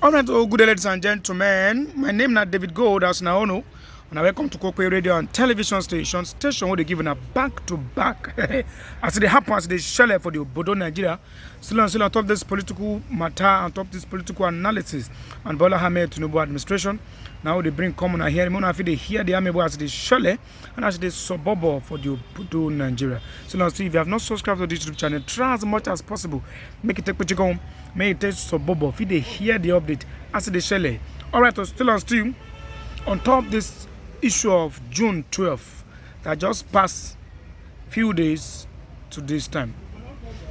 All right, good day, ladies and gentlemen. My name is David Gold, as now know, and I welcome to Kokwe Radio and Television Station where they giving a back-to-back. As it happens, they share for the Obodo Nigeria. Still on top of this political matter, on top of this political analysis, and Bola Ahmed Tinubu administration. Now they bring common and hear more. They hear the army as they share and as they suburb for the Obodo Nigeria. So now, if you have not subscribed to this YouTube channel, try as much as possible. Make it take picture home. May it take suburb. If they hear the update as they share. All right, so still on stream. On top of this issue of June 12th that just passed few days to this time,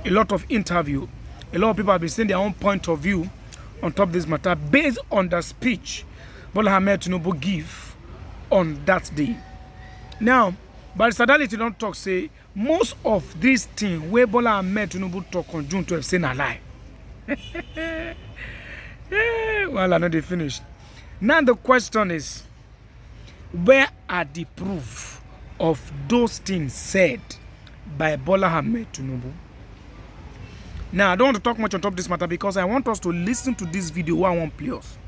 a lot of interview, a lot of people have been saying their own point of view on top of this matter based on the speech Bola Ahmed Tinubu give on that day. Now, Barrister Daliti don't talk say most of these things where Bola Ahmed Tinubu talk on June 12th say na lie. Well, I know they finished. Now the question is, where are the proof of those things said by Bola Ahmed Tinubu? Now, I don't want to talk much on top of this matter because I want us to listen to this video 1 play us.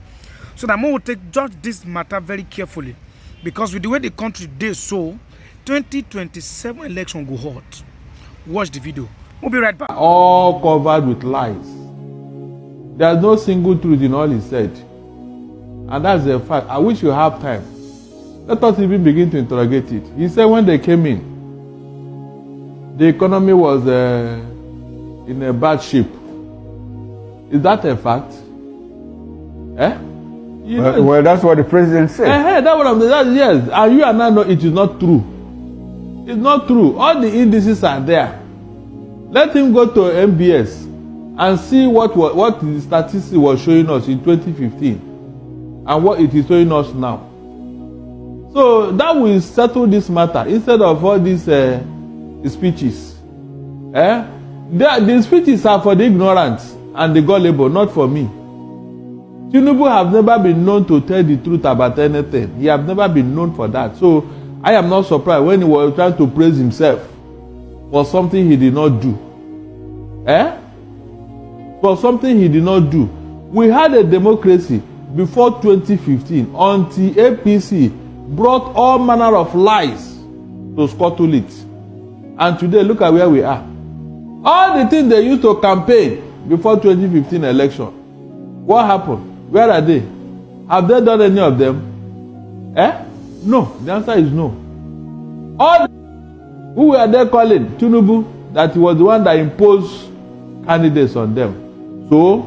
So that we will judge this matter very carefully. Because with the way the country did so, 2027 election go hot. Watch the video. We'll be right back. All covered with lies. There's no single truth in all he said. And that's the fact. I wish you have time. Let us even begin to interrogate it. He said when they came in, the economy was in a bad shape. Is that a fact? Well, that's what the president said. That's what I'm saying. Yes. And you and I know it is not true. It's not true. All the indices are there. Let him go to MBS and see what the statistics was showing us in 2015 and what it is showing us now. So that will settle this matter instead of all these speeches. The speeches are for the ignorant and the gullible, not for me. Tinubu have never been known to tell the truth about anything. He have never been known for that. So I am not surprised when he was trying to praise himself for something he did not do. For something he did not do. We had a democracy before 2015 until APC brought all manner of lies to scuttle it. And today, look at where we are. All the things they used to campaign before 2015 election, what happened? Where are they? Have they done any of them? No. The answer is no. All who were they calling? Tinubu, that he was the one that imposed candidates on them. So,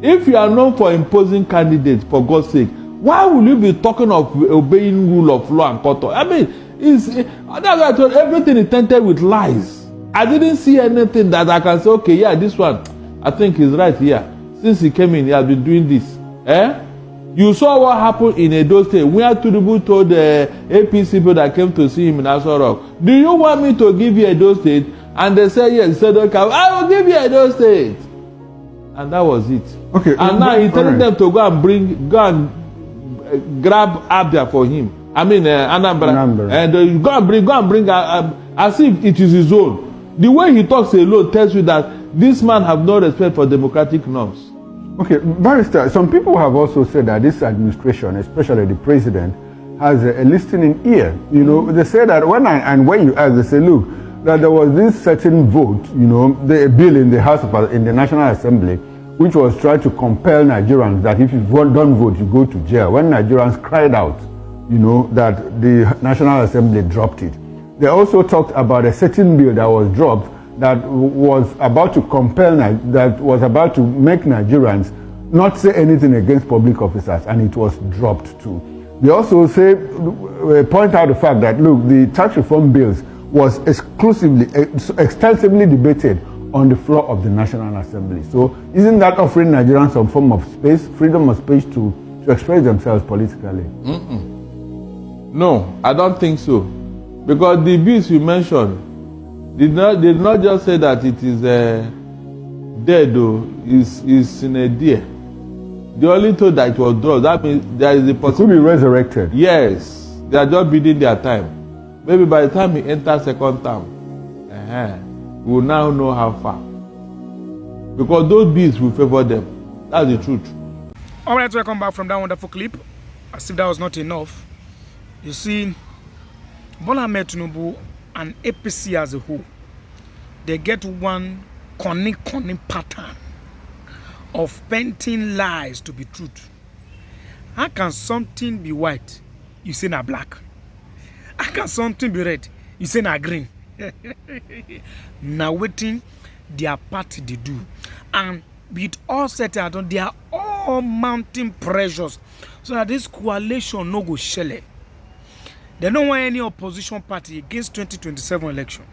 if you are known for imposing candidates, for God's sake, why will you be talking of obeying rule of law and culture? I mean, that's why I told everything is tainted with lies. I didn't see anything that I can say, okay, yeah, this one, I think is right here. Since he came in, he has been doing this. You saw what happened in Edo State, where Tinubu told the APC people that came to see him in Aso Rock, do you want me to give you Edo State? And they said, yes. He said, okay, I will give you Edo State. And that was it. Okay. And now he's telling them to go and grab Abia for him. I mean, Anambra. And go and bring as if it is his own. The way he talks alone tells you that this man have no respect for democratic norms. Okay, Barrister, some people have also said that this administration, especially the president, has a listening ear. You know, they say that when you ask, they say, look, that there was this certain vote, you know, the bill in the National Assembly, which was trying to compel Nigerians that if you don't vote, you go to jail. When Nigerians cried out, you know, that the National Assembly dropped it. They also talked about a certain bill that was dropped that was about to compel, that was about to make Nigerians not say anything against public officers, and it was dropped too. They also say, point out the fact that, look, the tax reform bills was extensively debated on the floor of the National Assembly. So isn't that offering Nigerians some form of space, freedom of speech to express themselves politically? No, I don't think so. Because the bills you mentioned did not just say that it is dead, though, is in a deer. They only told that it was dropped. That means there is a possibility. It could be resurrected. Yes. They are just bidding their time. Maybe by the time he enters second term, we will now know how far. Because those bills will favor them. That's the truth. All right, welcome back from that wonderful clip. As if that was not enough, you see, Bola Ahmed Tinubu and APC as a whole, they get one cunning pattern of painting lies to be truth. How can something be white? You say na black. How can something be red? You say na green. Now waiting their party they do, and with all set out, they are all mounting pressures so that this coalition no go shell. They don't want any opposition party against 2027 election.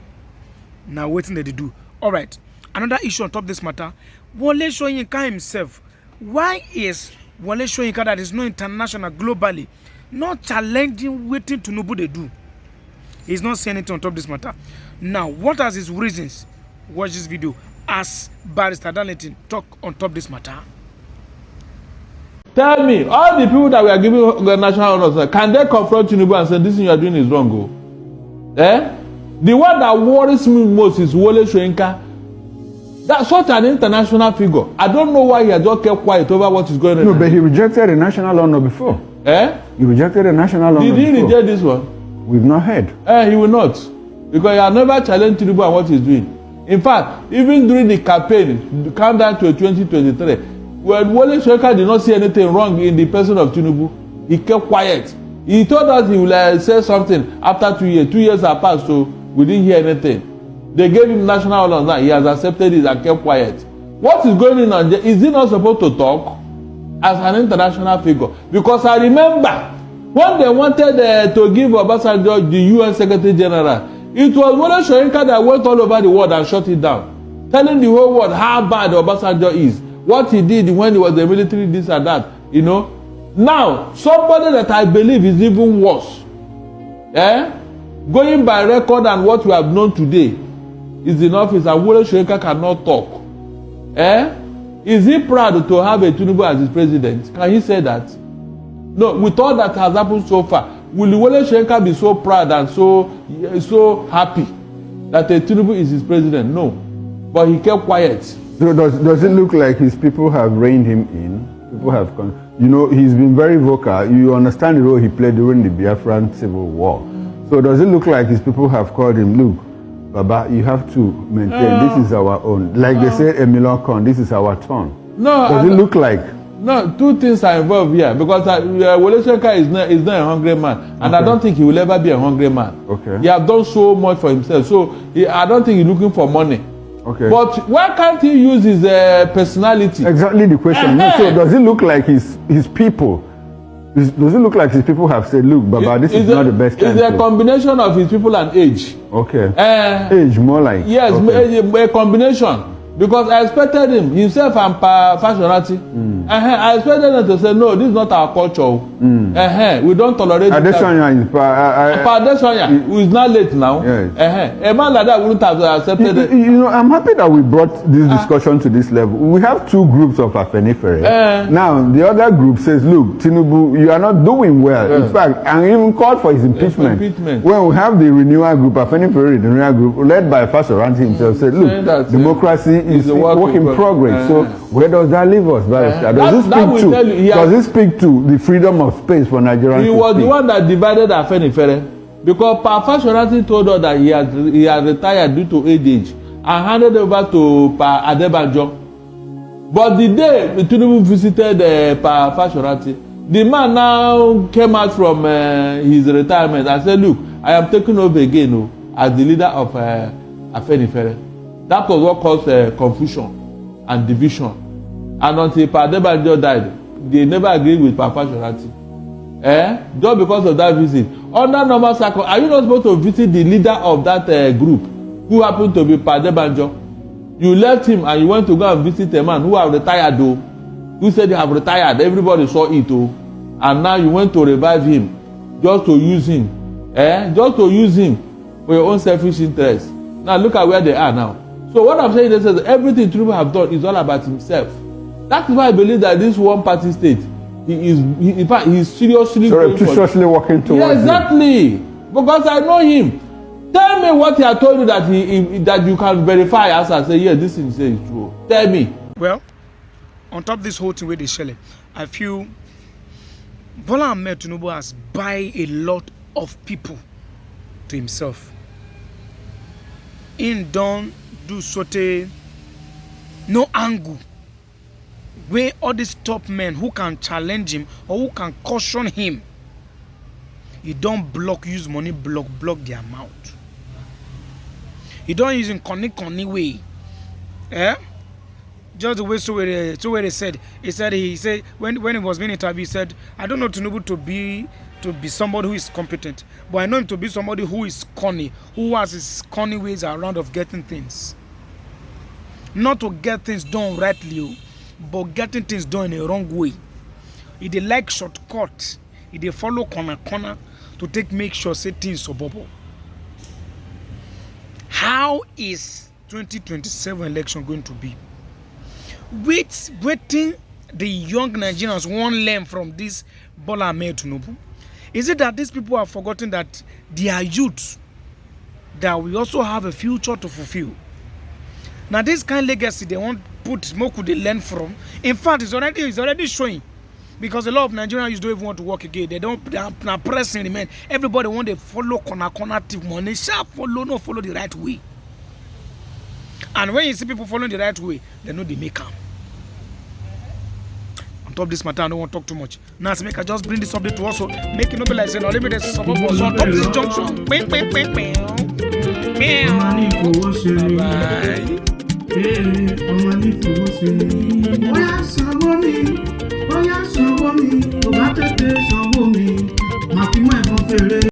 Now waiting that they do. All right, another issue on top of this matter, Wole Soyinka himself. Why is Wole Soyinka, that is not international globally, not challenging waiting to Tinubu they do? He's not saying anything on top of this matter. Now, what are his reasons? Watch this video as Barrister Darlington talk on top of this matter. Tell me, all the people that we are giving the national honors, can they confront Tinubu and say this thing you are doing is wrong? Oh? Eh? The one that worries me most is Wole Soyinka. That's such an international figure. I don't know why he has just kept quiet over what is going on. No, but he rejected a national honor before. Eh? He rejected a national honor before. Did he reject this one? We've not heard. He will not. Because he has never challenged Tinubu on what he's doing. In fact, even during the campaign, countdown to 2023, when Wole Soyinka did not see anything wrong in the person of Tinubu, he kept quiet. He told us he will say something after 2 years. 2 years have passed, so we didn't hear anything. They gave him national honors now. He has accepted it and kept quiet. What is going on there? Is he not supposed to talk as an international figure? Because I remember when they wanted to give Obasanjo the UN Secretary General, it was Wole Soyinka that went all over the world and shut it down, telling the whole world how bad Obasanjo is, what he did when he was the military, this and that, you know. Now, somebody that I believe is even worse, going by record and what we have known today, is in office and Wole Soyinka cannot talk. Is he proud to have a Tinubu as his president? Can he say that? No, with all that has happened so far, will Wole Soyinka be so proud and so happy that a Tinubu is his president? No. But he kept quiet. So does it look like his people have reined him in? People have you know, he's been very vocal. You understand the role he played during the Biafran civil war. So does it look like his people have called him, look, Baba, you have to maintain, this is our own. Like they say, Emilon Khan, this is our turn. No. Does it look like? No, two things are involved here. Because Wole Soyinka is not a hungry man. And okay. I don't think he will ever be a hungry man. Okay. He has done so much for himself. So I don't think he's looking for money. Okay. But why can't he use his personality? Exactly the question. So does it look like his people? Does it look like his people have said, look, Baba, this is not the best time? It's a combination of his people and age. Okay. Age, more like. Yes, okay. A combination. Because I expected himself and Fashionati. I expected them to say, no, this is not our culture. We don't tolerate it. Adesanya, who is not late now. Yes. A man like that wouldn't have accepted it. You know, I'm happy that we brought this discussion to this level. We have two groups of Afenifere. Now, the other group says, look, Tinubu, you are not doing well. In fact, and even called for his impeachment. When we have the renewal group, Afenifere, the renewal group, led by Fashionati himself, said, look, democracy is a work in progress. So where does that leave us, Barrister? Does it speak to the freedom of space for Nigerians? He was the one that divided Afenifere, because Fashionati told us that he had retired due to age and handed over to Adebanjo. But the day Tinubu visited Fashionati, the man now came out from his retirement and said, look, I am taking over again as the leader of Afenifere. That was what caused confusion and division. And until Adebanjo died, they never agreed with Fashionati. Just because of that visit. Under normal circumstances, are you not supposed to visit the leader of that group, who happened to be Adebanjo? You left him and you went to go and visit a man who have retired though, who said he have retired. Everybody saw it though. And now you went to revive him, just to use him. Just to use him for your own selfish interest. Now look at where they are now. So what I'm saying is that everything Tinubu have done is all about himself. That is why I believe that this one-party state, in fact, he's seriously working towards. Yeah, exactly. Because I know him. Tell me what he had told you that you can verify as I say, yeah, this thing is true. Tell me. Well, on top of this whole thing with the Shelley, I feel Bola Ahmed Tinubu has buy a lot of people to himself. In don't do sote no angle where all these top men who can challenge him or who can caution him, he don't use money block their mouth. He don't use in conny way. Eh? Just the way so where they said, he said when he was being interviewed, he said, I don't know Tinubu to be somebody who is competent, but I know him to be somebody who is cunning, who has his cunning ways around of getting things. Not to get things done rightly, but getting things done in a wrong way. He dey like shortcut. He dey follow corner to make sure say things so bubble. How is 2027 election going to be? Waiting the young Nigerians won't learn from this Bola Ahmed Tinubu. Is it that these people have forgotten that they are youth, that we also have a future to fulfill? Now this kind of legacy they want put more could they learn from. In fact, it's already showing, because a lot of Nigerians don't even want to work again. They are pressing the men. Everybody want to follow corner tip money. Sharp follow the right way. And when you see people following the right way, they know they make them. On top of this matter, I don't want to talk too much. Now, make I just bring this update to also make it not be like saying, let me just support us on top of this junction. Bye.